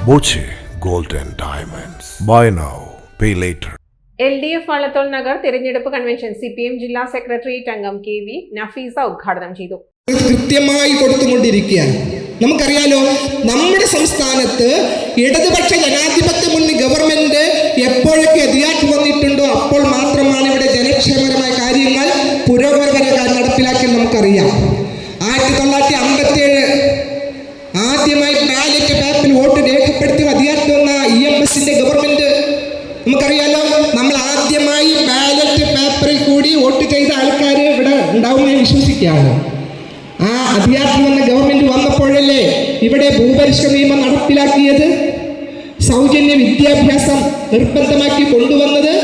Boche gold and diamonds. Buy now pay later. LDF Vallathol Nagar തിരഞ്ഞെടുപ്പ് convention CPM ജില്ലാ secretariat അംഗം KV Nafeesa ഉദ്ഘാടനം ചെയ്തു. കൃത്യമായി കൊടുത്തുകൊണ്ടിരിക്കുകയാണ്. നമുക്കറിയാലോ, നമ്മുടെ സംസ്ഥാനത്ത് ഇടതുപക്ഷ ജനാധിപത്യ മുന്നണി ഗവൺമെന്റ് എപ്പോഴൊക്കെ അധികാരത്തിൽ വന്നിട്ടുണ്ടോ അപ്പോൾ മാത്രമാണ് ഇവിടെ ജനക്ഷേമകരമായ കാര്യങ്ങൾ പുരോഗമനപരമായി നടപ്പിലാക്കി. നമുക്കറിയാം 1957 ആദ്യമായി ബാലറ്റ് പേപ്പറിൽ വോട്ട് രേഖപ്പെടുത്തി അധികാരത്തിൽ വന്ന EMSന്റെ ഗവൺമെന്റ് നമുക്കറിയാലോ. നമ്മൾ ആദ്യമായി ബാലറ്റ് പേപ്പറിൽ കൂടി വോട്ട് ചെയ്ത ആൾക്കാർ ഇവിടെ ഉണ്ടാവുമെന്ന് വിശ്വസിക്കുകയാണ്. ആ അധികാരത്തിൽ വന്ന ഗവൺമെന്റ് വന്നപ്പോഴല്ലേ ഇവിടെ ഭൂപരിഷ്കരണ നിയമം നടപ്പിലാക്കിയത്, സൗജന്യ വിദ്യാഭ്യാസം നിർബന്ധമാക്കി കൊണ്ടുവന്നത്.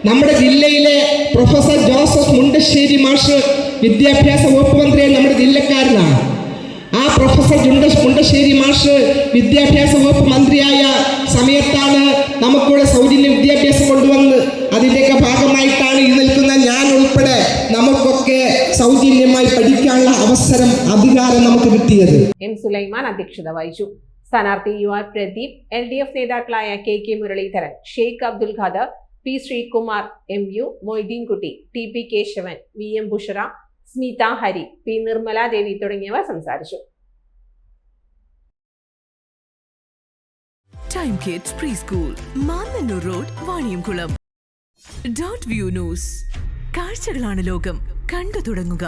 നമ്മുടെ ജില്ലയിലെ പ്രൊഫസർ ജോസഫ് മുണ്ടശ്ശേരി മാഷ് വിദ്യാഭ്യാസ വകുപ്പ് മന്ത്രിയായ നമ്മുടെ ജില്ലക്കാരനാണ്. ആ പ്രൊഫസർ മുണ്ടശ്ശേരി മാഷ് വിദ്യാഭ്യാസ വകുപ്പ് മന്ത്രിയായ സമയത്താണ് നമുക്കിവിടെ സൗജന്യ വിദ്യാഭ്യാസം കൊണ്ടുവന്നത്. അതിൻ്റെയൊക്കെ ഭാഗമായിട്ടാണ് ഈ നിൽക്കുന്ന ഞാൻ ഉൾപ്പെടെ നമുക്കൊക്കെ സൗജന്യമായി പഠിക്കാനുള്ള അവസരം, അധികാരം നമുക്ക് കിട്ടിയത്. M. സുലൈമാൻ അധ്യക്ഷത വഹിച്ചു. സ്ഥാനാർത്ഥി UR പ്രദീപ്, LDF നേതാക്കളായ KK Muraleedharan, Sheikh Abdul Khader, P. Sreekumar, MU Moideenkutty, TP Keshavan, VM Bushra, Smitha Hari, P. Nirmala ദേവി തുടങ്ങിയവർ സംസാരിച്ചു. Time kids pre school, Mannannur road, Vaniyamkulam. .view news. കാഴ്ചകളാണ് ലോകം, കണ്ടു തുടങ്ങുക.